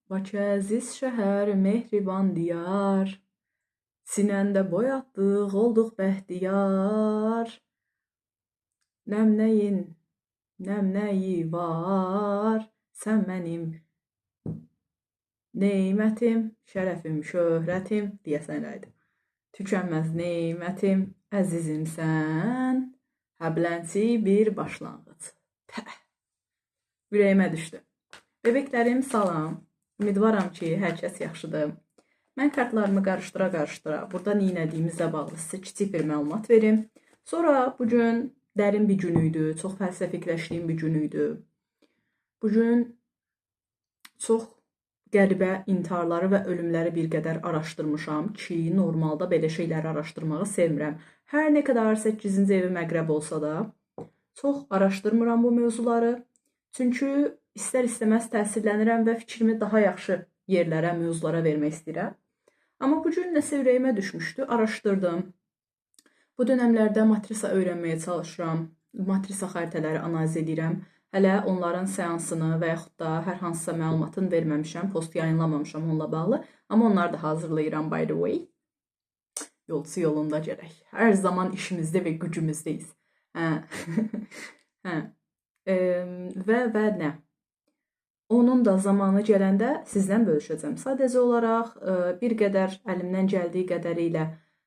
Bakı əziz şəhər, mehriban diyar, sinəndə boyatdıq, olduq bəxtiyar. Nəm nəyin, nəm nəyi var, sən mənim neymətim, şərəfim, şöhrətim, deyəsən elədi. Tükənməz neymətim, əzizimsən, həblənsi bir başlanğıc. Təh, ürəyimə düşdü. Bebəklərim, salam. Ümidvaram ki, hər kəs yaxşıdır. Mən kartlarımı qarışdıra-qarışdıra burada neynədiyimizlə bağlı sizə kiçik bir məlumat verim. Sonra bugün dərin bir gün idi, çox fəlsəfikləşdiyim bir gün idi. Bugün çox qəribə intiharları və ölümləri bir qədər araşdırmışam ki, normalda belə şeyləri araşdırmağı sevmirəm. Hər nə qədər 8-ci evim əqrəb olsa da, çox araşdırmıram bu mövzuları. Çünki istər-istəməz təsirlənirəm və fikrimi daha yaxşı yerlərə, mövzulara vermək istəyirəm. Amma bugün nəsə ürəyimə düşmüşdü, araşdırdım. Bu dönəmlərdə matrisa öyrənməyə çalışıram. Matrisa xəritələri analiz edirəm. Hələ onların seansını və yaxud da hər hansısa məlumatını verməmişəm, post yayınlamamışam onunla bağlı. Amma onları da hazırlayıram, by the way. Yolçu yolunda gərək. Hər zaman işimizdə və gücümüzdəyiz. Və nə? Onun da zamanı gələndə sizlə bölüşəcəm. Sadəcə olaraq bir qədər əlimdən gəldiyi qədərilə,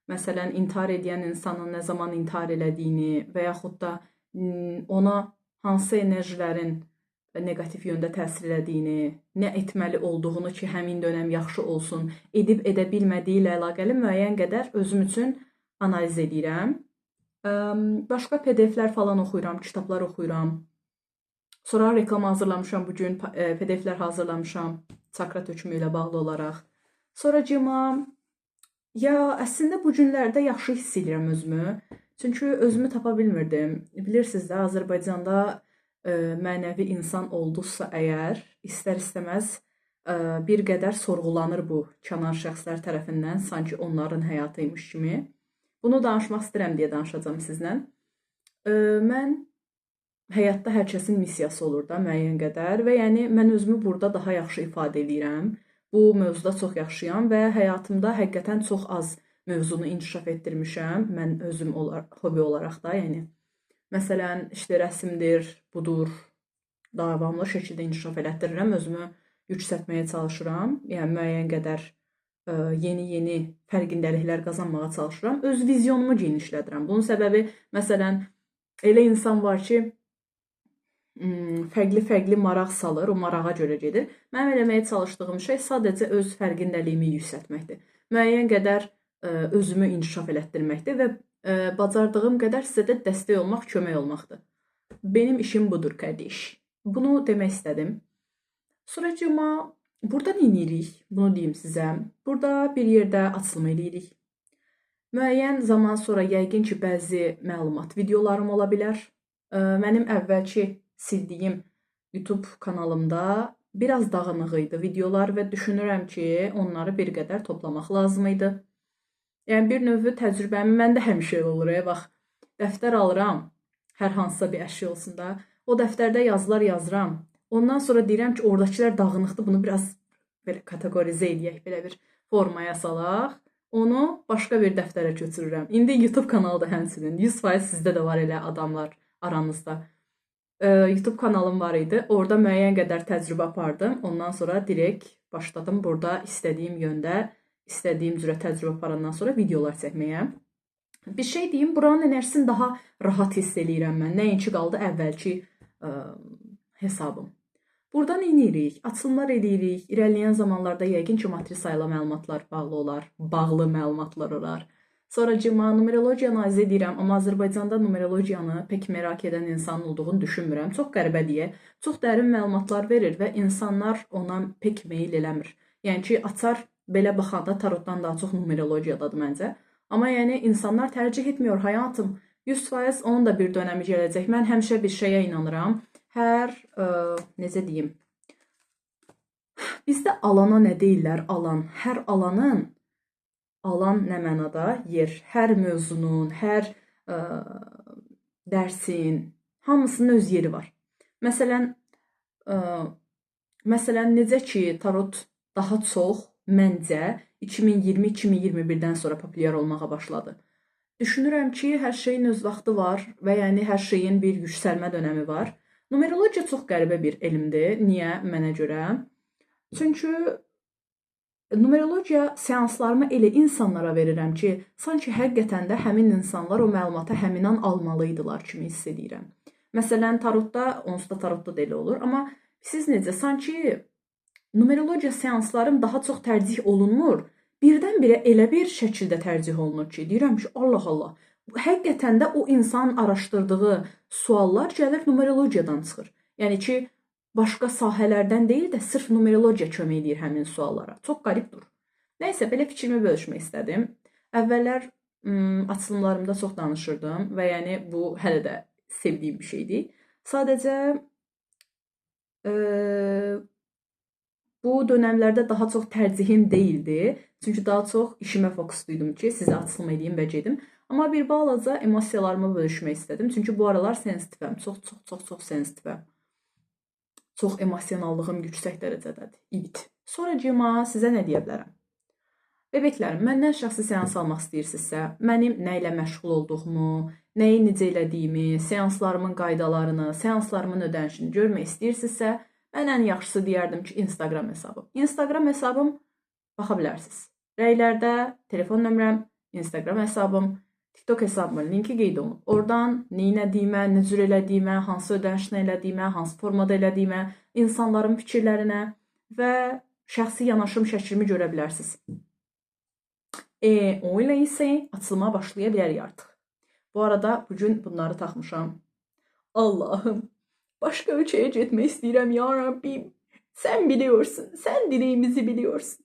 məsələn, intihar edən insanın nə zaman intihar elədiyini və yaxud da ona hansı enerjilərin negativ yöndə təsir elədiyini, nə etməli olduğunu ki, həmin dönəm yaxşı olsun, edib edə bilmədiyi ilə əlaqəli müəyyən qədər özüm üçün analiz edirəm. Başqa PDF-lər falan oxuyuram, kitablar oxuyuram. Sonra reklam hazırlamışam bugün, PDF-lər hazırlamışam çakra tökümü ilə bağlı olaraq. Sonracığıma, əslində bu günlərdə yaxşı hiss edirəm özümü. Çünki özümü tapa bilmirdim. Bilirsiniz də, Azərbaycanda mənəvi insan oldusa əgər, istər-istəməz bir qədər sorğulanır bu kənar şəxslər tərəfindən, sanki onların həyatıymış kimi. Bunu danışmaq istəyirəm deyə danışacağım sizlə. Mən həyatda hər kəsin missiyası olur da müəyyən qədər və yəni mən özümü burada daha yaxşı ifadə edirəm. Bu mövzuda çox yaxşıyam və həyatımda həqiqətən çox az mövzunu inkişaf etdirmişəm. Mən özüm hobi olaraq da, yəni məsələn, işte rəsmdir, budur, davamlı şəkildə inkişaf elətdirirəm, özümü yüksəltməyə çalışıram. Yəni müəyyən qədər yeni fərqindəliklər qazanmağa çalışıram. Öz vizyonumu genişlədirəm. Bunun səbəbi məsələn elə insan var ki, fərqli maraq salır, o marağa görə gedir. Mənim eləməyə çalışdığım şey sadəcə öz fərqindəliyimi yüksəltməkdir. Müəyyən qədər özümü inkişaf elətdirməkdir və bacardığım qədər sizə də dəstək olmaq, kömək olmaqdır. Benim işim budur, qardaş. Bunu demək istədim. Sonracığıma, burada nə edirik? Bunu deyim sizə. Burada bir yerdə açılım edirik. Müəyyən zaman sonra yəqin ki, bəzi məlumat videolarım ola bilər. Mənim əvvəlki sildiyim YouTube kanalımda biraz dağınıq idi videolar və düşünürəm ki, onları bir qədər toplamaq lazım idi. Yəni bir növ təcrübəmi məndə həmişə olur. Bax, dəftər alıram, hər hansısa bir əşya olsun da, o dəftərdə yazılar yazıram. Ondan sonra deyirəm ki, oradakılar dağınıqdır, bunu biraz belə kategorizə edək, belə bir formaya salaq. Onu başqa bir dəftərə köçürürəm. İndi YouTube kanalı da həmçinin 100% sizdə də var elə adamlar aranızda. YouTube kanalım var idi. Orada müəyyən qədər təcrübə apardım. Ondan sonra direkt başladım burada istədiyim yöndə, istədiyim cürə təcrübə aparandan sonra videolar çəkməyə. Bir şey deyim, buranın enerjisini daha rahat hiss eləyirəm mən. Nəinki qaldı əvvəlki hesabım. Burada nə edirik? Açılımlar edirik. İrəliyən zamanlarda yəqin ki, matrisa ilə məlumatlar bağlı məlumatlar olar. Sonracığıma numerologiya analiz edirəm, amma Azərbaycanda numerologiyanı pek merak edən insan olduğunu düşünmürəm. Çox qəribə deyə, çox dərin məlumatlar verir və insanlar ona pek meyil eləmir. Yəni ki, açar belə baxanda tarotdan daha çox numerologiyadadır məncə. Amma yəni insanlar tərcih etmiyor həyatım. 100% onun da bir dönəmi gələcək. Mən həmişə bir şeyə inanıram. Necə deyim? Bizdə alana nə deyirlər? Alan. Hər alanın, alan nə mənada? Yer. Hər mövzunun, hər dərsin, hamısının öz yeri var. Məsələn, Məsələn, necə ki, tarot daha çox məncə 2020-2021-dən sonra populyar olmağa başladı. Düşünürəm ki, hər şeyin öz vaxtı var və yəni hər şeyin bir yüksəlmə dönəmi var. Numerologiya çox qəribə bir elmdir. Niyə? Mənə görə. Çünki numerologiya seanslarımı elə insanlara verirəm ki, sanki həqiqətən də həmin insanlar o məlumatı həmin an almalıydılar kimi hiss edirəm. Məsələn, tarotda, onsuz da tarotda da elə olur, amma siz necə sanki numerologiya seanslarım daha çox tərcih olunmur. Birdən-birə elə bir şəkildə tərcih olunur ki, deyirəm ki, Allah Allah. Həqiqətən də o insanın araşdırdığı suallar gəlib numerologiyadan çıxır. Yəni ki, başqa sahələrdən deyil də sırf numerologiya kömək edir həmin suallara. Çox qəribdir. Nəysə, belə fikrimi bölüşmək istədim. Əvvəllər açılımlarımda çox danışırdım və yəni bu hələ də sevdiyim bir şeydir. Sadəcə bu dönəmlərdə daha çox tərcihim deyildi. Çünki daha çox işimə fokusluydum ki, sizə açılım edeyim və gedim. Amma bir balaca emosiyalarımı bölüşmək istədim. Çünki bu aralar sensitivəm. Çox sensitivəm. Çox emosionallığım yüksək dərəcədədir. Evet. Sonracığıma sizə nə deyə bilərəm? Bebəklərim, məndən şəxsi seans almaq istəyirsinizsə, mənim nə ilə məşğul olduğumu, nəyi necə elədiyimi, seanslarımın qaydalarını, seanslarımın ödənişini görmək istəyirsinizsə, mən ən yaxşısı deyərdim ki, Instagram hesabım. Instagram hesabım baxa bilərsiniz. Rəylərdə telefon nömrəm, Instagram hesabım, TikTok hesabımın linki qeyd olunub. Oradan nə elədiyimə, nə cür elədiyimə, hansı ödənişlə elədiyimə, hansı formada elədiyimə, insanların fikirlərinə və şəxsi yanaşım şəklimi görə bilərsiniz. O ilə isə açılıma başlaya bilərik artıq. Bu arada bugün bunları taxmışam. Allahım, başqa ölkəyə getmək istəyirəm ya Rabbim. Sən biliyorsun, sən diləyimizi biliyorsun.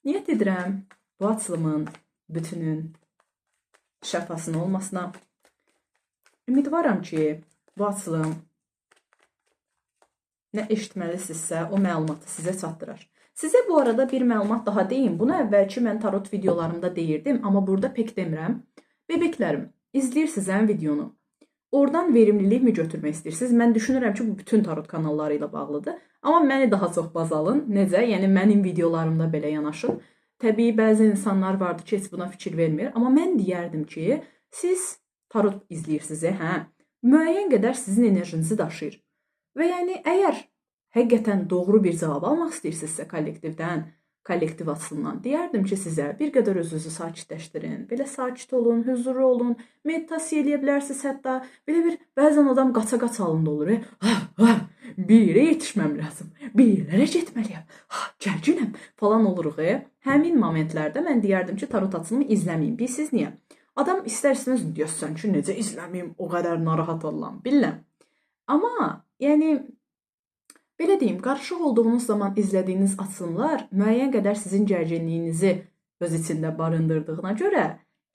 Niyyət edirəm bu açılımın bütünün şəfasının olmasına. Ümidvaram ki, bu açılım nə eşitməlisinizsə o məlumatı sizə çatdırır. Sizə bu arada bir məlumat daha deyim. Bunu əvvəlki mən tarot videolarımda deyirdim, amma burada pek demirəm. Bebəklərim, izləyirsiniz ən videonu. Oradan verimlilikmi götürmək istəyirsiniz? Mən düşünürəm ki, bu bütün tarot kanalları ilə bağlıdır. Amma məni daha çox baz alın. Necə? Yəni mənim videolarımda belə yanaşın. Təbii bəzi insanlar vardı ki, heç buna fikir vermir. Amma mən deyərdim ki, siz tarot izləyirsiniz, hə? Müəyyən qədər sizin enerjinizi daşıyır. Və yəni əgər həqiqətən doğru bir cavab almaq istəyirsinizsə kollektivdən, kollektiv açılımdan, deyərdim ki, sizə bir qədər özünüzü sakitləşdirin, belə sakit olun, huzurlu olun, meditasiya eləyə bilərsiniz hətta. Belə bir, bəzən adam qaça-qaç halında olur. Bir yerə yetişməm lazım, bir yerlərə getməliyəm, gərginəm falan oluruq. Həmin momentlərdə mən deyərdim ki, tarot açılımı izləməyin. Bilsiz niyə? Adam istər-istəməz deyəsən ki, necə izləməyim, o qədər narahat olam, bilirəm. Amma, yəni, belə deyim, qarışıq olduğunuz zaman izlədiyiniz açılımlar müəyyən qədər sizin gərginliyinizi öz içində barındırdığına görə,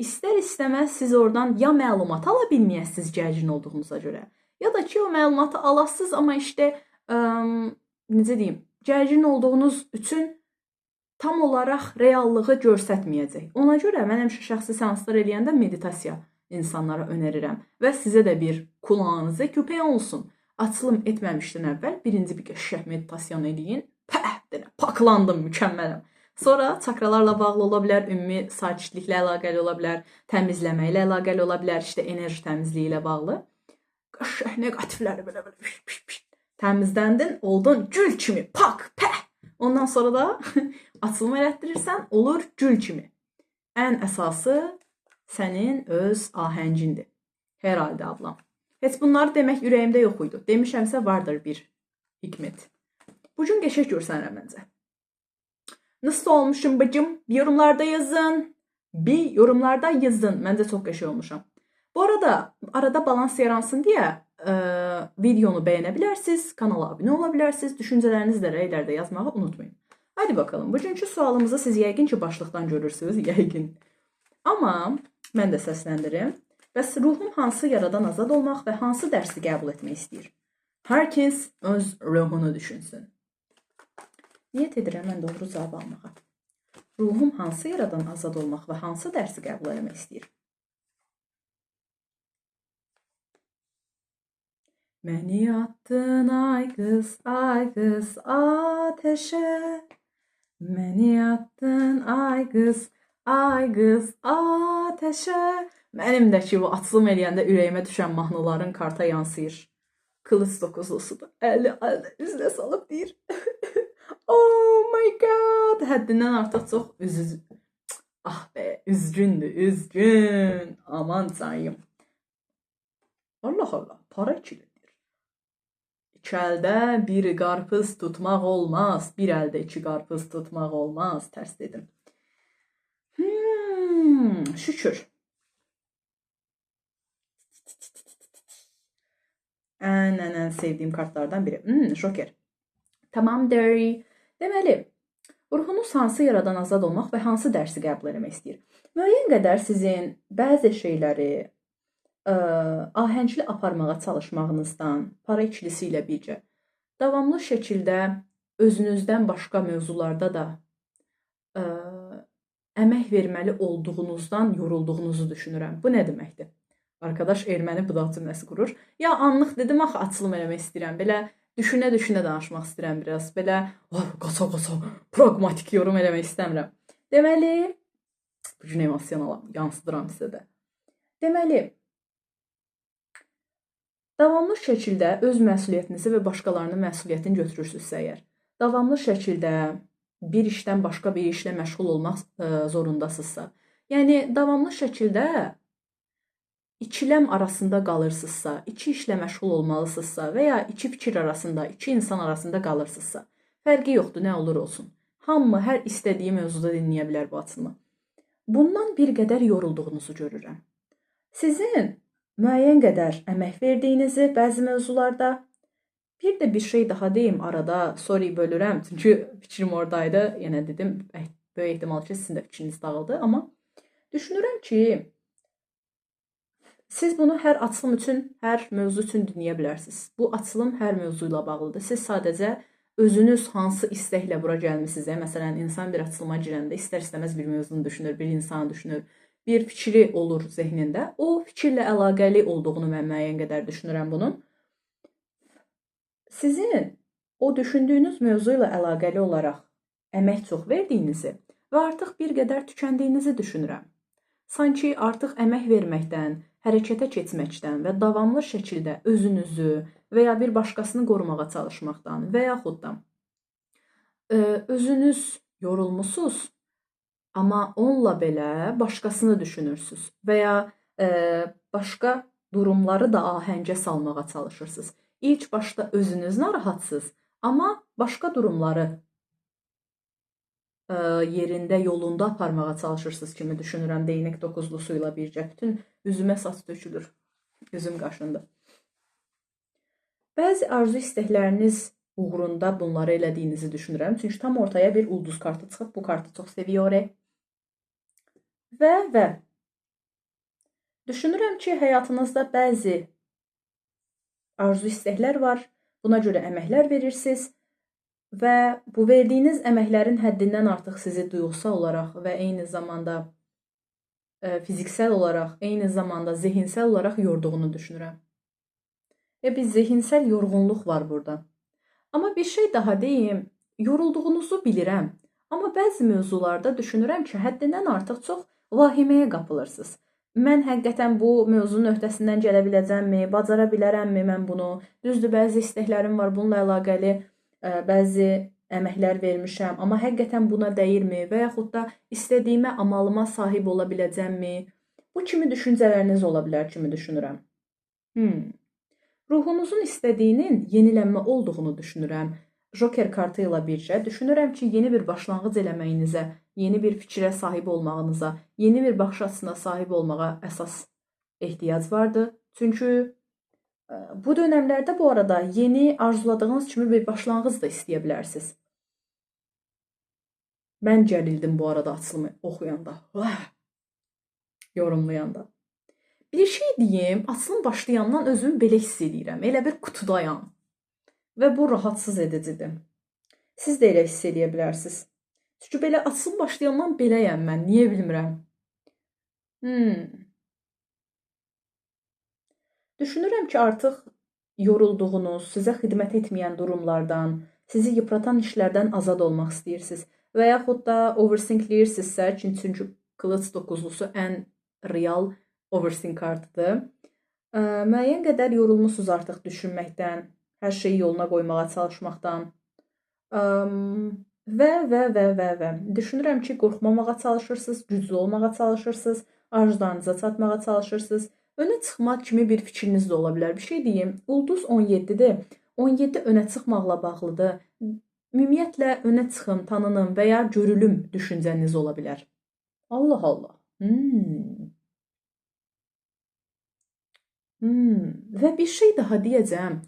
istər-istəməz siz oradan ya məlumat ala bilməyəsiniz gərgin olduğunuza görə, ya da ki, o məlumatı alasınız, amma işte, necə deyim, gərgin olduğunuz üçün tam olaraq reallığı görsətməyəcək. Ona görə mən həmişə şəxsi seanslar eləyəndə meditasiya insanlara önərirəm və sizə də bir kulağınızı köpək olsun. Açılım etməmişdən əvvəl birinci bir qəşəng meditasyon eləyin. Paklandım, mükəmmələm. Sonra çakralarla bağlı ola bilər, ümumi sakitliklə əlaqəli ola bilər, təmizləməklə əlaqəli ola bilər, işte enerji təmizliyi ilə bağlı. Qəşəng neqativləri belə təmizləndin, oldun gül kimi, pak, pəh. Ondan sonra da açılım elətdirirsən, olur gül kimi. Ən əsası sənin öz ahəngindir. Hər halda ablam. Heç bunları demək ürəyimdə yox idi. Demişəmsə vardır bir hikmət. Bugün qəşəng görsənirəm məncə. Nasıl olmuşum bacım? Yorumlarda yazın. Yorumlarda yazın. Məncə çox qəşəng olmuşam. Bu arada balans yaransın deyə videonu bəyənə bilərsiniz, kanala abunə ola bilərsiniz, düşüncələrinizi də rəylərdə yazmağı unutmayın. Hadi bakalım. Bugünkü sualımızı siz yəqin ki başlıqdan görürsünüz, yəqin. Amma mən də səsləndirim. Bəs ruhum hansı yaradan azad olmaq və hansı dərsi qəbul etmək istəyir? Hər kəs öz ruhunu düşünsün. Niyyət edirəm mən doğru cavab almağa. Ruhum hansı yaradan azad olmaq və hansı dərsi qəbul etmək istəyir? Məni attın ay qız ateşə. Məni attın ay qız ateşə. Mənim də ki, bu açılım eləyəndə ürəyimə düşən mahnıların karta yansıyır. Kılıç dokuzlusudur. Əli üzünə salıb deyir. Oh my god. Həddindən artıq çox ah be, üzgündür, üzgün. Aman tanrım. Allah Allah, para ikilidir. İki əldə bir qarpız tutmaq olmaz. Bir əldə iki qarpız tutmaq olmaz. Tərs dedim. Şükür. Ən sevdiyim kartlardan biri. Joker. Tamamdır. Deməli, ruhunuz hansı yaradan azad olmaq və hansı dərsi qəbul etmək istəyir? Müəyyən qədər sizin bəzi şeyləri ahəngli aparmağa çalışmağınızdan, para ikilisi ilə birgə davamlı şəkildə özünüzdən başqa mövzularda da əmək verməli olduğunuzdan yorulduğunuzu düşünürəm. Bu nə deməkdir? Arkadaş erməni budaq cümləsi qurur. Ya anlıq dedim axı açılım eləmək istəyirəm. Belə düşünə-düşünə danışmaq istəyirəm biraz. Belə qaça-qaça pragmatik yorum eləmək istəmirəm. Deməli, bu gün emosionalam, yansıdıram sizə də. Deməli, davamlı şəkildə öz məsuliyyətinizi və başqalarının məsuliyyətini götürürsünüzsə əgər, davamlı şəkildə bir işdən başqa bir işlə məşğul olmaq zorundasınızsa, yəni davamlı şəkildə ikiləm arasında qalırsınızsa, iki işlə məşğul olmalısınızsa və ya iki fikir arasında, iki insan arasında qalırsınızsa, fərqi yoxdur, nə olur olsun. Hamı hər istədiyi mövzuda dinləyə bilər bu açılımı. Bundan bir qədər yorulduğunuzu görürəm. Sizin müəyyən qədər əmək verdiyinizi bəzi mövzularda, bir də bir şey daha deyim arada, sorry bölürəm, çünki fikrim oradaydı, yenə dedim, böyük ehtimal ki, sizin də fikriniz dağıldı, amma düşünürəm ki, siz bunu hər açılım üçün, hər mövzu üçün dinləyə bilərsiniz. Bu açılım hər mövzu ilə bağlıdır. Siz sadəcə özünüz hansı istəklə bura gəlmisiniz. Məsələn, insan bir açılıma girəndə istər-istəməz bir mövzunu düşünür, bir insanı düşünür, bir fikri olur zehnində. O fikirlə əlaqəli olduğunu mən müəyyən qədər düşünürəm bunun. Sizin o düşündüyünüz mövzu ilə əlaqəli olaraq əmək çox verdiyinizi və artıq bir qədər tükəndiyinizi düşünürəm. Sanki artıq əmək verməkdən, hərəkətə keçməkdən və davamlı şəkildə özünüzü və ya bir başqasını qorumağa çalışmaqdan və yaxud da özünüz yorulmusunuz, amma onunla belə başqasını düşünürsünüz və ya başqa durumları da ahəngə salmağa çalışırsınız. İlk başda özünüz narahatsınız, amma başqa durumları yerində, yolunda aparmağa çalışırsınız kimi düşünürəm. Değnek dokuzlusu ilə bircə bütün üzümə saç tökülür. Üzüm qaşındı. Bəzi arzu istəkləriniz uğrunda bunları elədiyinizi düşünürəm. Çünki tam ortaya bir ulduz kartı çıxıb. Bu kartı çox seviyorum. Və düşünürəm ki, həyatınızda bəzi arzu istəklər var. Buna görə əməklər verirsiniz. Və bu verdiyiniz əməklərin həddindən artıq sizi duyğusal olaraq və eyni zamanda fiziksel olaraq, eyni zamanda zehinsel olaraq yorduğunu düşünürəm. Bir zehinsel yorğunluq var burada. Amma bir şey daha deyim, yorulduğunuzu bilirəm. Amma bəzi mövzularda düşünürəm ki, həddindən artıq çox vahiməyə qapılırsınız. Mən həqiqətən bu mövzunun öhdəsindən gələ biləcəmmi, bacara bilərəmmi mən bunu? Düzdür, bəzi istəklərim var, bununla əlaqəli bəzi əməklər vermişəm, amma həqiqətən buna dəyirmi və yaxud da istədiyimə, amalıma sahib ola biləcəmmi? Bu kimi düşüncələriniz ola bilər kimi düşünürəm. Ruhunuzun istədiyinin yenilənmə olduğunu düşünürəm. Joker kartı ilə bircə düşünürəm ki, yeni bir başlanğıc eləməyinizə, yeni bir fikrə sahib olmağınıza, yeni bir baxış açısına sahib olmağa əsas ehtiyac vardır. Çünki bu dönəmlərdə bu arada yeni arzuladığınız kimi bir başlanğıc da istəyə bilərsiniz. Mən gərildim bu arada açılımı oxuyanda, yorumlayanda. Bir şey deyim, açılım başlayandan özümü belə hiss edirəm. Elə bir qutudayam. Və bu rahatsız edicidir. Siz də elə hiss edə bilərsiniz. Çünki belə açılım başlayandan beləyəm mən, niyə bilmirəm. Düşünürəm ki, artıq yorulduğunuz, sizə xidmət etməyən durumlardan, sizi yıpratan işlərdən azad olmaq istəyirsiniz və yaxud da overthinkləyirsizsə, çünki qılınc dokuzlusu ən real overthink kartıdır. Müəyyən qədər yorulmusunuz artıq düşünməkdən, hər şeyi yoluna qoymağa çalışmaqdan və. Düşünürəm ki, qorxmamağa çalışırsınız, güclü olmağa çalışırsınız, arzularınıza çatmağa çalışırsınız. Önə çıxmaq kimi bir fikriniz də ola bilər. Bir şey deyim, ulduz 17-dir. 17 önə çıxmaqla bağlıdır. Ümumiyyətlə önə çıxım, tanınım və ya görülüm düşüncəniz ola bilər. Allah Allah. Və bir şey daha deyəcəm.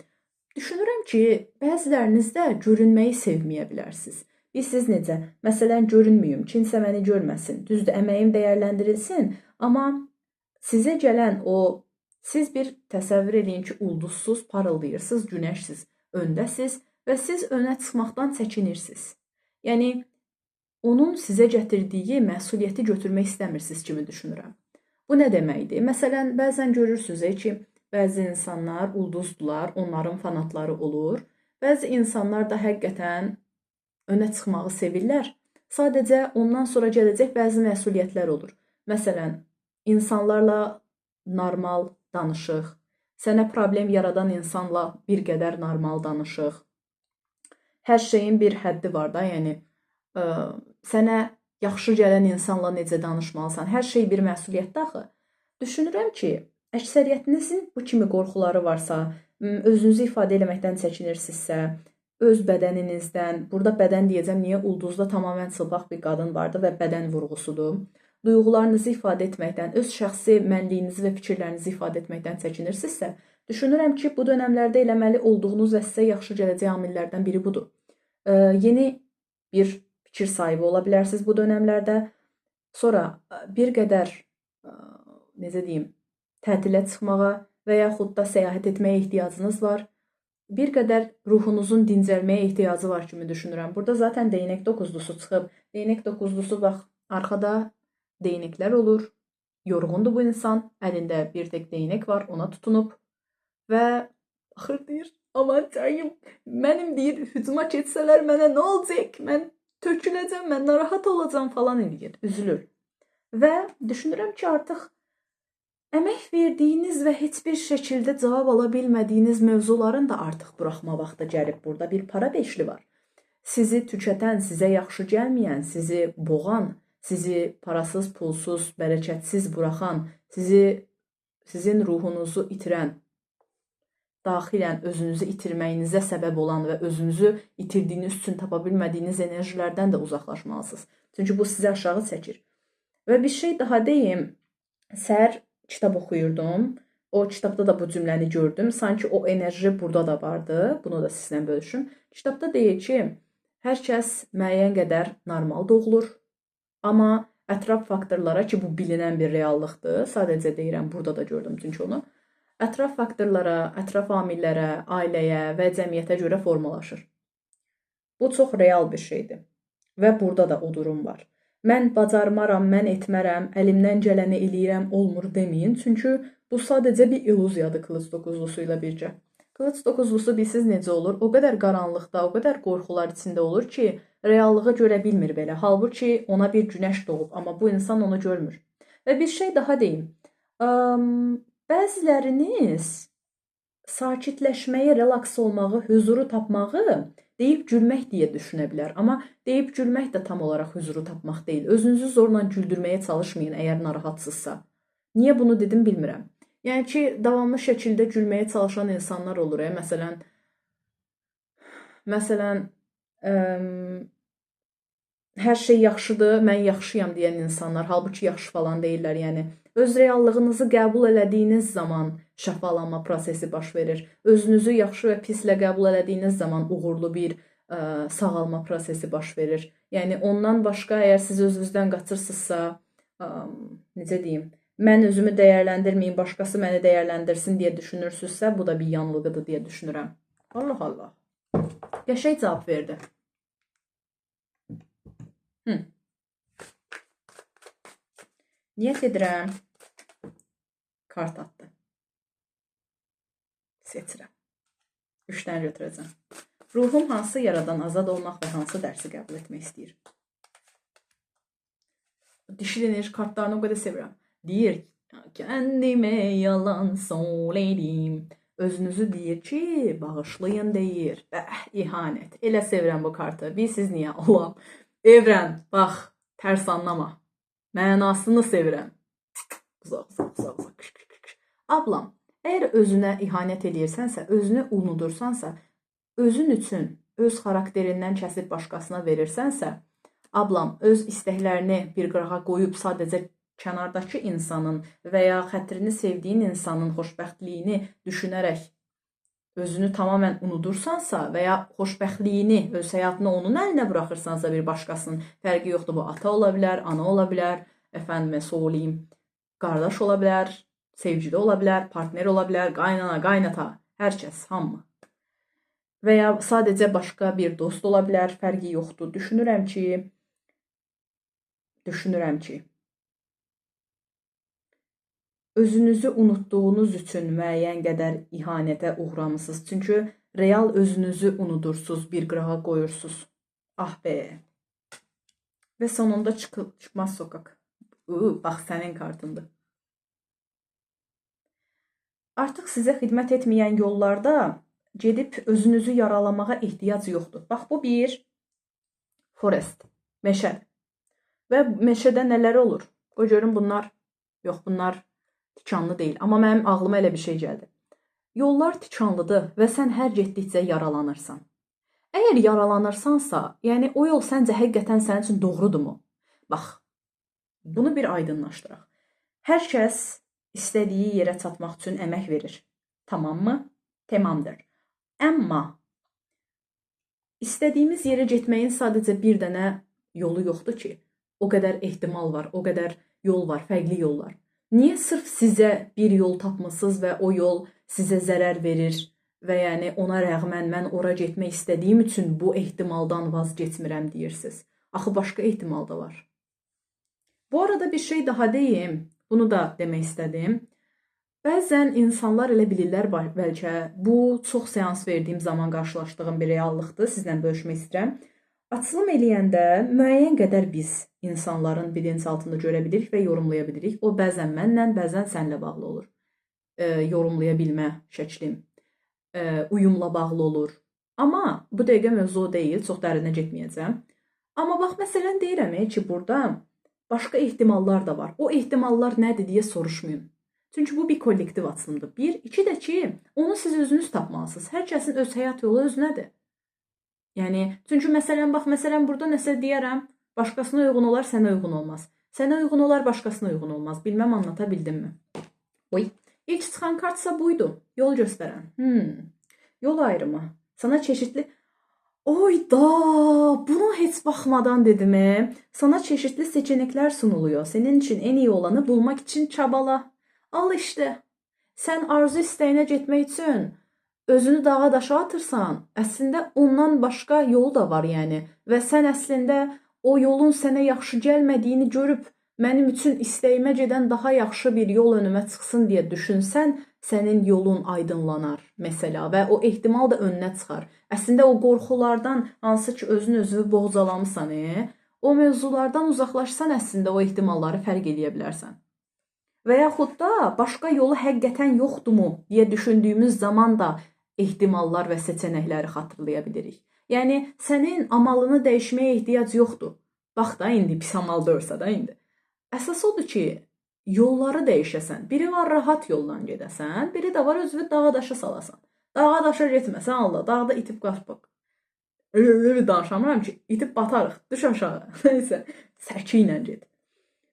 Düşünürəm ki, bəziləriniz də görünməyi sevməyə bilərsiniz. Siz necə? Məsələn, görünməyim, kimsə məni görməsin. Düzdür, əməyim dəyərləndirilsin, amma sizə gələn siz bir təsəvvür edin ki, ulduzsuz parıldayırsınız, günəşsiz, öndəsiz və siz önə çıxmaqdan çəkinirsiniz. Yəni, onun sizə gətirdiyi məsuliyyəti götürmək istəmirsiniz kimi düşünürəm. Bu nə deməkdir? Məsələn, bəzən görürsünüz ki, bəzi insanlar ulduzdular, onların fanatları olur. Bəzi insanlar da həqiqətən önə çıxmağı sevirlər. Sadəcə ondan sonra gələcək bəzi məsuliyyətlər olur. Məsələn, insanlarla normal danışıq, sənə problem yaradan insanla bir qədər normal danışıq. Hər şeyin bir həddi var da, yəni sənə yaxşı gələn insanla necə danışmalısan, hər şey bir məsuliyyətdir axı. Düşünürəm ki, əksəriyyətinizin bu kimi qorxuları varsa, özünüzü ifadə eləməkdən çəkinirsinizsə, öz bədəninizdən, burada bədən deyəcəm, niyə ulduzda tamamilə çılpaq bir qadın vardı və bədən vurğusudur. Duyğularınızı ifadə etməkdən, öz şəxsi mənliyinizi və fikirlərinizi ifadə etməkdən çəkinirsinizsə, düşünürəm ki, bu dönəmlərdə eləməli olduğunuz və sizə yaxşı gələcək amillərdən biri budur. Yeni bir fikir sahibi ola bilərsiniz bu dönəmlərdə. Sonra bir qədər, necə deyim, tətilə çıxmağa və yaxud da səyahət etməyə ehtiyacınız var. Bir qədər ruhunuzun dincəlməyə ehtiyacı var kimi düşünürəm. Burada zaten değnek dokuzlusu çıxıb. Değnek dokuzlusu bax, arxada değneklər olur. Yorğundur bu insan. Əlində bir tek değnek var. Ona tutunub. Və axır deyir, aman canım, mənim deyir, hücuma keçsələr mənə nə olacaq? Mən töküləcəm, mən narahat olacam falan eləyir. Üzülür. Və düşünürəm ki, artıq əmək verdiyiniz və heç bir şəkildə cavab ala bilmədiyiniz mövzuların da artıq buraxma vaxtı gəlib. Burada bir para beşli var. Sizi tükətən, sizə yaxşı gəlməyən, sizi boğan, sizi parasız, pulsuz, bərəkətsiz buraxan, sizin ruhunuzu itirən, daxilən özünüzü itirməyinizə səbəb olan və özünüzü itirdiyiniz üçün tapa bilmədiyiniz enerjilərdən də uzaqlaşmalısınız. Çünki bu sizi aşağı çəkir. Və bir şey daha deyim, səhər kitab oxuyurdum. O kitabda da bu cümləni gördüm. Sanki o enerji burada da vardı. Bunu da sizlə bölüşüm. Kitabda deyir ki, hər kəs müəyyən qədər normal doğulur. Amma ətraf faktorlara, ki bu bilinən bir reallıqdır. Sadəcə deyirəm, burada da gördüm çünki onu. Ətraf faktorlara, ətraf amillərə, ailəyə və cəmiyyətə görə formalaşır. Bu çox real bir şeydir. Və burada da o durum var. Mən bacarmaram, mən etmərəm, əlimdən gələni eləyirəm, olmur deməyin. Çünki bu sadəcə bir illüziyadır qılınc dokuzlusu ilə bircə. Qılınc dokuzlusu bilsiz necə olur? O qədər qaranlıqda, o qədər qorxular içində olur ki, reallığı görə bilmir belə. Halbuki ona bir günəş doğub, amma bu insan onu görmür. Və bir şey daha deyim. Bəziləriniz sakitləşməyi, relaks olmağı, huzuru tapmağı deyib gülmək deyə düşünə bilər. Amma deyib gülmək də tam olaraq huzuru tapmaq deyil. Özünüzü zorla güldürməyə çalışmayın əgər narahatsızsa. Niyə bunu dedim bilmirəm. Yəni ki, davamlı şəkildə gülməyə çalışan insanlar olur. Məsələn, hər şey yaxşıdır, mən yaxşıyam deyən insanlar, halbuki yaxşı falan deyirlər. Yəni, öz reallığınızı qəbul elədiyiniz zaman şəfalanma prosesi baş verir. Özünüzü yaxşı və pislə qəbul elədiyiniz zaman uğurlu bir sağalma prosesi baş verir. Yəni, ondan başqa əgər siz özünüzdən qaçırsınızsa, necə deyim, mən özümü dəyərləndirməyim, başqası məni dəyərləndirsin deyə düşünürsünüzsə, bu da bir yanılğıdır deyə düşünürəm. Allah Allah. Qəşəng cavab verdi. Niyyət edirəm. Kart atdı. Seçirəm. 3-dən götürəcəm. Ruhum hansı yaradan azad olmaq və hansı dərsi qəbul etmək istəyir? Dişil enerji kartlarını o qədər sevirəm. Deyir, kəndimə yalan söylədim. Özünüzü deyir ki, bağışlayın deyir. İhanət. Elə sevirəm bu kartı. Bilsiz niyə? Allahım. Evrən, bax, tərs anlama. Mənasını sevirəm. Uzaq. Ablam, əgər özünə ihanət edirsənsə, özünü unudursansa, özün üçün, öz xarakterindən kəsib başqasına verirsənsə, ablam, öz istəklərini bir qırağa qoyub sadəcə kənardakı insanın və ya xətrini sevdiyin insanın xoşbəxtliyini düşünərək özünü tamamən unudursansa və ya xoşbəxtliyini, öz həyatını onun əlinə buraxırsansa bir başqasının, fərqi yoxdur, bu ata ola bilər, ana ola bilər, əfəndimə söyləyim, qardaş ola bilər, sevgili ola bilər, partner ola bilər, qaynana, qaynata, hər kəs, hamı. Və ya sadəcə başqa bir dost ola bilər, fərqi yoxdur. Düşünürəm ki, özünüzü unutduğunuz üçün müəyyən qədər ihanətə uğramısınız. Çünki real özünüzü unudursuz, bir qırağa qoyursunuz. Ah be. Və sonunda çıxmaz sokaq. Bax, sənin kartındır. Artıq sizə xidmət etməyən yollarda gedib özünüzü yaralamağa ehtiyac yoxdur. Bax, bu bir forest, meşədir. Və meşədə nələr olur? Qoy görün bunlar, yox bunlar tikanlı deyil. Amma mənim ağlıma elə bir şey gəldi. Yollar tikanlıdır və sən hər getdikcə yaralanırsan. Əgər yaralanırsansa, yəni o yol səncə həqiqətən sənin üçün doğrudurmu? Bax, bunu bir aydınlaşdıraq. Hər kəs istədiyi yerə çatmaq üçün əmək verir. Tamam mı? Tamamdır. Amma istədiyimiz yerə getməyin sadəcə bir dənə yolu yoxdur ki. O qədər ehtimal var, o qədər yol var, fərqli yollar. Niyə sırf sizə bir yol tapmısınız və o yol sizə zərər verir və yəni ona rəğmən mən ora getmək istədiyim üçün bu ehtimaldan vazgeçmirəm deyirsiniz? Axı başqa ehtimal da var. Bu arada bir şey daha deyim, bunu da demək istədim. Bəzən insanlar elə bilirlər, bəlkə bu çox seans verdiyim zaman qarşılaşdığım bir reallıqdır, sizlə bölüşmək istəyirəm. Açılım eləyəndə müəyyən qədər biz insanların bilinç altında görə bilirik və yorumlaya bilirik. O bəzən mənlə, bəzən sənlə bağlı olur. Yorumlaya bilmə şəklim, uyumla bağlı olur. Amma bu dəqiqə mövzu deyil, çox dərinə getməyəcəm. Amma bax, məsələn deyirəm ki, burada başqa ehtimallar da var. O ehtimallar nədir deyə soruşmayın. Çünki bu bir kollektiv açılımdır. Bir, iki də ki, onu siz özünüz tapmalısınız. Hər kəsin öz həyat yolu özünədir. Yəni, çünki məsələn, bax, məsələn, burada nəsə deyərəm, başqasına uyğun olar, sənə uyğun olmaz. Sənə uyğun olar, başqasına uyğun olmaz. Bilməm, anlata bildim mi? Oy, ilk çıxan kartsa buydu. Yol göstərən. Yol ayrımı. Sana çeşitli... Oy da, buna heç baxmadan dedim. Sana çeşitli seçeneklər sunuluyor. Senin için en iyi olanı bulmak için çabala. Al işte. Sən arzu istəyinə getmək üçün özünü dağa daşa atırsan, əslində ondan başqa yol da var yəni. Və sən əslində o yolun sənə yaxşı gəlmədiyini görüb, mənim üçün istəyimə gedən daha yaxşı bir yol önümə çıxsın deyə düşünsən, sənin yolun aydınlanar məsələ və o ehtimal da önünə çıxar. Əslində o qorxulardan, hansı ki özünü boğcalamısan, o mövzulardan uzaqlaşsan əslində o ehtimalları fərq edə bilərsən. Və yaxud da başqa yolu həqiqətən yoxdurmu deyə düşündüyümüz zaman da ehtimallar və seçənəkləri xatırlaya bilirik. Yəni, sənin amalını dəyişməyə ehtiyac yoxdur. Bax da indi, pis amal dörsə da indi. Əsas odur ki, yolları dəyişəsən. Biri var rahat yoldan gedəsən, biri də var özünü dağa daşa salasan. Dağa daşa getməsən, Allah, dağda itib qaçmaq. Öyle danışamıram ki, itib batarıq, düş aşağı. Neyse, səki ilə get.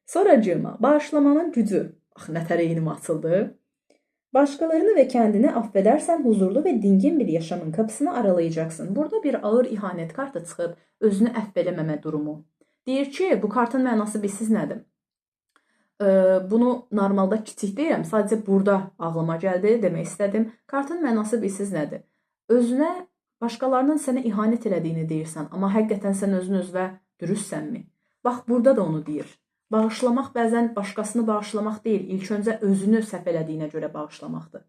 Sonracığıma, bağışlamanın gücü. Bax, nətər eynim açıldı. Başqalarını və kendini affedersən huzurlu və dingin bir yaşamın kapısını aralayacaksın. Burada bir ağır ihanət kartı çıxıb özünü əff eləməmə durumu. Deyir ki, bu kartın mənası bilsiz nədir? Bunu normalda kiçik deyirəm, sadəcə burada ağlıma gəldi, demək istədim. Kartın mənası bilsiz nədir? Özünə, başqalarının sənə ihanət elədiyini deyirsən, amma həqiqətən sən özünə dürüstsənmi? Bax, burada da onu deyir. Bağışlamaq bəzən başqasını bağışlamaq deyil, ilk öncə özünü səhv elədiyinə görə bağışlamaqdır.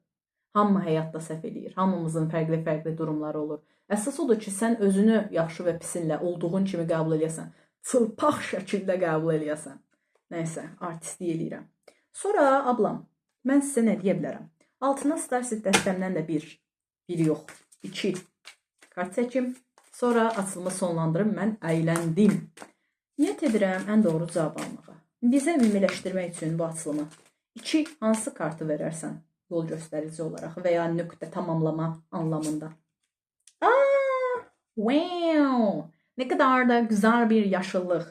Hamı həyatda səhv eləyir. Hamımızın fərqli-fərqli durumları olur. Əsas odur ki, sən özünü yaxşı və pisinlə olduğun kimi qəbul eləyəsən. Çılpaq şəkildə qəbul eləyəsən. Nəysə, artistlik eləyirəm. Sonra ablam, mən sizə nə deyə bilərəm? Altına Starseed dəstəmdən də bir yox, 2 kart çəkim. Sonra açılımı sonlandırım, mən əyləndim. Niyyət edirəm ən doğru cavab almağa. Bizə ümumiləşdirmək üçün bu açılımı 2 hansı kartı verərsən yol göstərici olaraq və ya nöqtə tamamlama anlamında. Wow! Ne kadar da güzel bir yaşlılıq.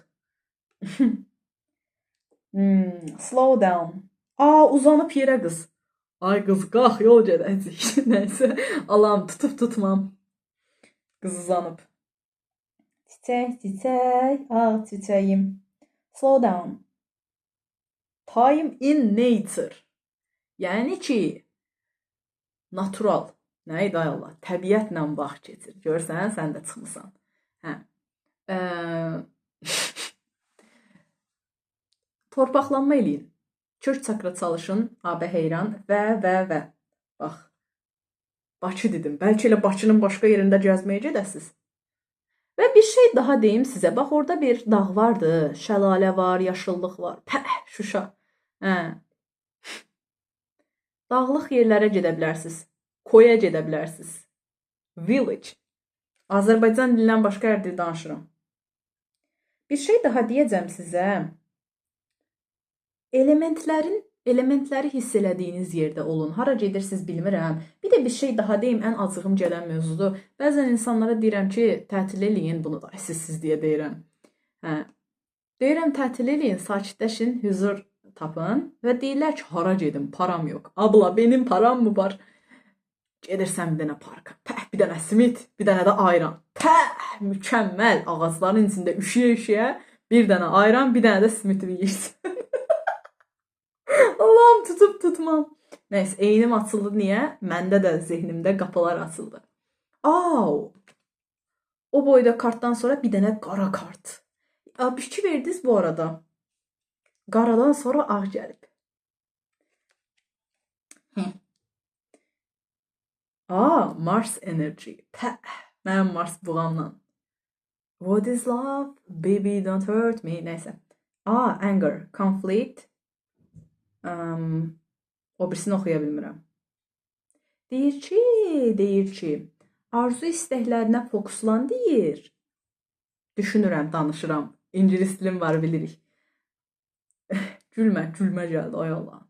Slow down. Uzanıb yerə qız. Ay qız, qalx, yol gedəcək. Nəysə, alam, tutub tutmam. Qız uzanıb. Çiçək, çiçək, ağ çiçəyim. Slow down. Time in nature. Yəni ki, natural. Nəydi ay Allah? Təbiətlə vaxt keçir. Görsən, sən də çıxmısan. Hə. Torpaqlanma eləyin. Kök çakra çalışın, abə heyran və. Bax. Bakı dedim. Bəlkə elə Bakının başqa yerində gəzməyə gedəsiz. Və bir şey daha deyim sizə. Bax, orada bir dağ vardı. Şəlalə var, yaşıllıq var. Şuşa. Hə. Dağlıq yerlərə gedə bilərsiniz. Koya gedə bilərsiniz. Village. Azərbaycan dilindən başqa hər dil danışıram. Bir şey daha deyəcəm sizə. Elementləri hiss elədiyiniz yerdə olun. Hara gedirsiniz bilmirəm. Bir də bir şey daha deyim, ən acığım gələn mövzudur. Bəzən insanlara deyirəm ki, tətil eləyin, bunu da siz deyə deyirəm. Hə. Deyirəm, tətil eləyin, sakitləşin, huzur tapın və deyirlər ki, hara gedim, param yox. Abla, benim param mı var? Gedirsən bir dənə parka, bir dənə simit, bir dənə də ayran. Mükəmməl, ağacların içində üşüyə-üşüyə bir dənə ayran, bir dənə də simit yeyirsən. Allahım, tutub tutmam. Nəysə, eynim açıldı, niyə? Məndə də zehnimdə qapılar açıldı. O boyda kartdan sonra bir dənə qara kart. Fikir verdiniz bu arada. Qaradan sonra ağ gəlib. Mars energy. Mənim Mars buğamla. What is love? Baby don't hurt me. Nəysə. Anger, conflict. O birisini oxuya bilmirəm. Deyir ki, arzu istəklərinə fokuslan deyir. Düşünürəm, danışıram. İngilis dilim var, bilirik. Gülmə gəldi, ay Allah.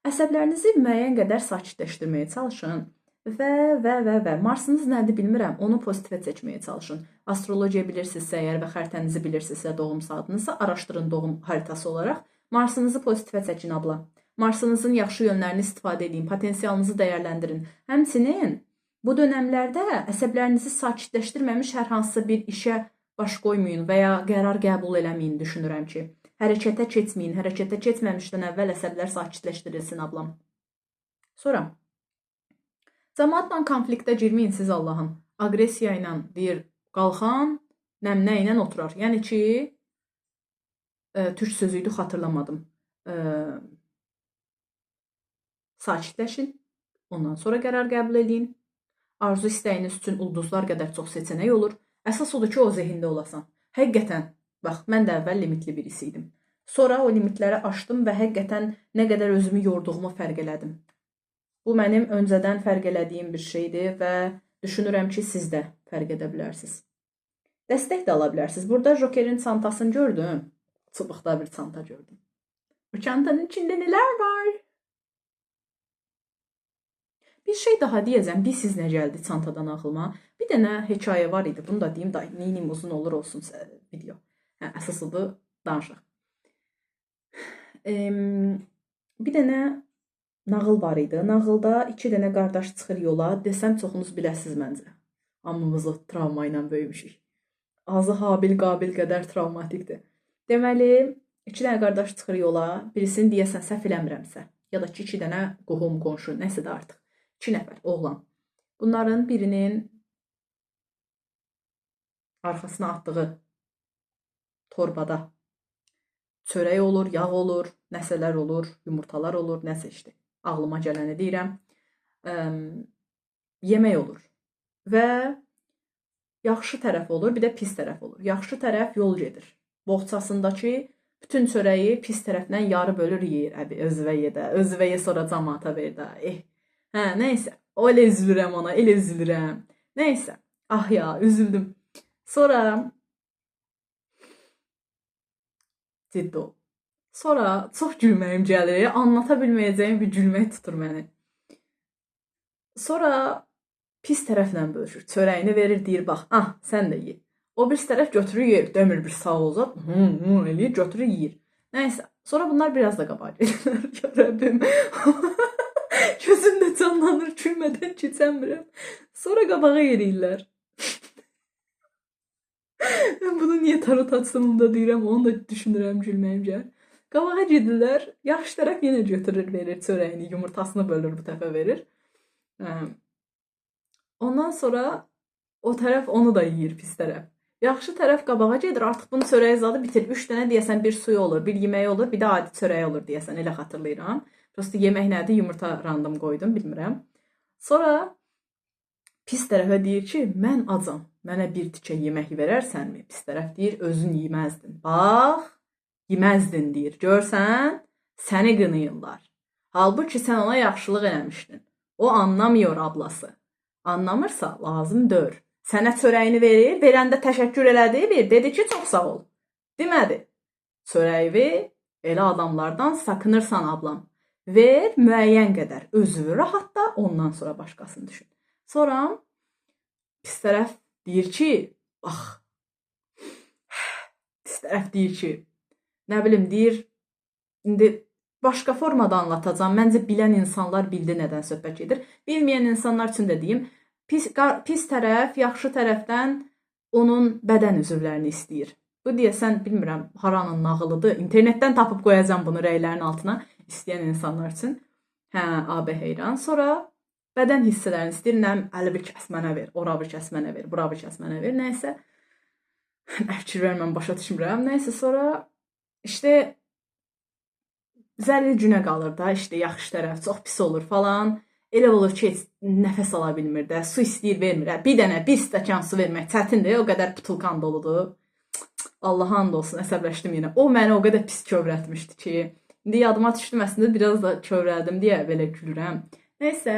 Əsəblərinizi müəyyən qədər sakitləşdirməyə çalışın. Və. Marsınız nədir bilmirəm, onu pozitivə çəkməyə çalışın. Astrologiya bilirsinizsə əgər və xəritənizi bilirsinizsə, doğum saatınızı araşdırın doğum xəritəsi olaraq. Marsınızı pozitivə çəkin abla. Marsınızın yaxşı yönlərini istifadə edin, potensialınızı dəyərləndirin. Həmçinin bu dönəmlərdə əsəblərinizi sakitləşdirməmiş hər hansısa bir işə baş qoymayın və ya qərar qəbul eləməyin, düşünürəm ki. Hərəkətə keçməyin, hərəkətə keçməmişdən əvvəl əsəblər sakitləşdirilsin ablam. Sonra, cəmaatla konfliktə girməyin siz Allahım. Agresiya ilə deyir, qalxan, nəmnə ilə oturar. Yəni ki, türk sözüydü, xatırlamadım. Sakitləşin, ondan sonra qərar qəbul edin. Arzu istəyiniz üçün ulduzlar qədər çox seçənək olur. Əsas odur ki, o zehində olasan. Həqiqətən, bax, mən də əvvəl limitli birisi idim. Sonra o limitləri aşdım və həqiqətən nə qədər özümü yorduğumu fərq elədim. Bu mənim öncədən fərq elədiyim bir şeydir və düşünürəm ki, siz də fərq edə bilərsiniz. Dəstək də ala bilərsiniz. Burada Jokerin çantasını gördüm. Çubuqda bir çanta gördüm. Bu çantanın içində nələr var? Bir şey daha deyəcəm. Bilsiz nə gəldi çantadan ağlıma? Bir dənə hekayə var idi. Bunu da deyim, neynim uzun olur olsun video. Əsasıdır, danışaq. Bir dənə nağıl var idi. Nağılda 2 dənə qardaş çıxır yola. Desəm çoxunuz biləsiz məncə. Hamımızı travma ilə böyümüşük. Azı Habil Qabil qədər travmatikdir. Deməli, 2 dənə qardaş çıxır yola. Birisini deyəsən səhv eləmirəmsə. Ya da ki, 2 dənə qohum, qonşu, nəsə də artıq. 2 nəfər, oğlan. Bunların birinin arxasına atdığı torbada çörək olur, yağ olur, nəsələr olur, yumurtalar olur, nəsə işte. Ağlıma gələni deyirəm. yemək olur və yaxşı tərəf olur, bir də pis tərəf olur. Yaxşı tərəf yol gedir. Boğçasındakı bütün çörəyi pis tərəfdən yarı bölür yeyir. Əbi özvə yedə, özvə ye sonra cəmaata ver də. Hə, nəysə. O elə üzülürəm ona, elə üzülürəm. Nəysə. Ah ya, üzüldüm. Sonra ciddi ol. Sonra çox gülməyim gəlir. Anlata bilməyəcəyim bir gülmək tutur məni. Sonra pis tərəflə bölüşür. Çörəyini verir, deyir, bax, ah, sən də ye. O birisi tərəf götürür, yer. Demir bir sağ ol zat. Eləyir, götürür, yeyir. Nəysə. Sonra bunlar biraz da qabağa gedirlər. Görəbim. Gözümdə canlanır, gülmədən keçəmirəm. Sonra qabağa yeriyirlər. Mən bunu niyə tarot açsınımda deyirəm, onu da düşünürəm, gülməyim gəlir. Qabağa gedirlər. Yaxşı tərəf yenə götürür, verir çörəyini, yumurtasını bölür, bu dəfə verir. Ondan sonra o tərəf onu da yeyir, pis tərəf. Yaxşı tərəf qabağa gedir, artıq bunun çörəyi zadı bitir. 3 dənə deyəsən bir suyu olur, bir yeməyi olur, bir də adi çörəyi olur deyəsən, elə xatırlayıram. Prosta yemək nədir, yumurta random qoydum, bilmirəm. Sonra pis tərəfə deyir ki, mən acam, mənə bir tikə yemək verərsənmi? Pis tərəf deyir, özün yeməzdin. Bax, yeməzdin deyir, görsən, səni qınayırlar. Halbuki sən ona yaxşılıq eləmişdin. O anlamıyor ablası. Anlamırsa lazım dör. Sənə çörəyini verir, verəndə təşəkkür elədi, dedi ki, çox sağ ol. Demədi. Çörəyi elə adamlardan sakınırsan ablam. Ver müəyyən qədər, özünü rahatla, ondan sonra başqasını düşün. Sonra pis tərəf deyir ki, bax, pis tərəf deyir ki, nə bilim deyir, indi başqa formada anlatacağam. Məncə bilən insanlar bildi nədən söhbət gedir. Bilməyən insanlar üçün də deyim, pis tərəf yaxşı tərəfdən onun bədən üzvlərini istəyir. Bu deyəsən, bilmirəm, haranın nağılıdır. İnternetdən tapıb qoyacağam bunu rəylərin altına istəyən insanlar üçün. Hə, abi heyran. Sonra bədən hissələrini istəyir. Nəm, əli bir kəs mənə ver, ora bir kəs mənə ver, bura bir kəs mənə ver. Nəysə, fikir verməm, başa düşmürəm. Nəysə, sonra işte zəlil günə qalır da, işte yaxşı tərəf çox pis olur falan. Elə olur ki, heç nəfəs ala bilmir də, su istəyir, vermir. Bir dənə, bir stəkan su vermək çətindir, o qədər butulkan doludur. Allaha and olsun, əsəbləşdim yenə. O məni o qədər pis kövrətmişdi ki, indi yadıma düşdüm, əslində biraz da kövrəldim deyə belə gülürəm. Nəysə,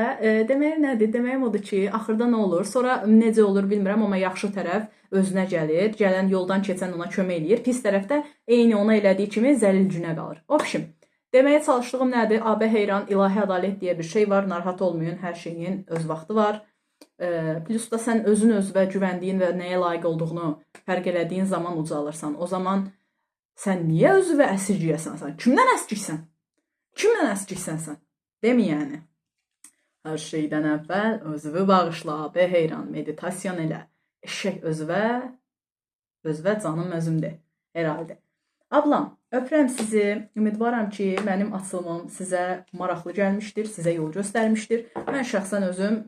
deməyim nədir? Deməyim odur ki, axırda nə olur? Sonra necə olur bilmirəm, amma yaxşı tərəf özünə gəlir, gələn yoldan keçən ona kömək eləyir. Pis tərəf də eyni ona elədiyi kimi zəlil günə qalır. Obşim. Deməyə çalışdığım nədir? AB heyran, ilahi ədalət deyə bir şey var. Narahat olmayın, hər şeyin öz vaxtı var. Plus da sən özün özünə güvəndiyin və nəyə layiq olduğunu fərq elədiyin zaman ucalırsan. O zaman sən niyə özünə əsirgiyəsən sən? Kimdən əskiksən? Kimdən əskiksən sən? Demi yəni. Hər şeydən əvvəl özünü bağışla, AB heyran, meditasyon elə. Eşək özünə canım özümdür. Herhalde. Ablam, öpürəm sizi. Ümidvaram ki, mənim açılımım sizə maraqlı gəlmişdir, sizə yol göstərmişdir. Mən şəxsən özüm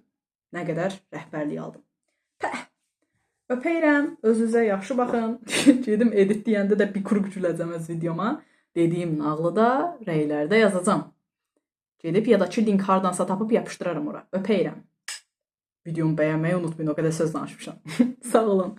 nə qədər rəhbərlik aldım. Pəh! Öpəyirəm, özünüzə yaxşı baxın. Gedim edit deyəndə də bir quruq güləcəm öz videoma. Dediyim nağlı da rəylərdə yazacağam. Gedib ya da ki, link hardansa tapıb yapışdıraram ora. Öpəyirəm. Videomu bəyənməyi unutmayın, o qədər söz danışmışam. Sağ olun.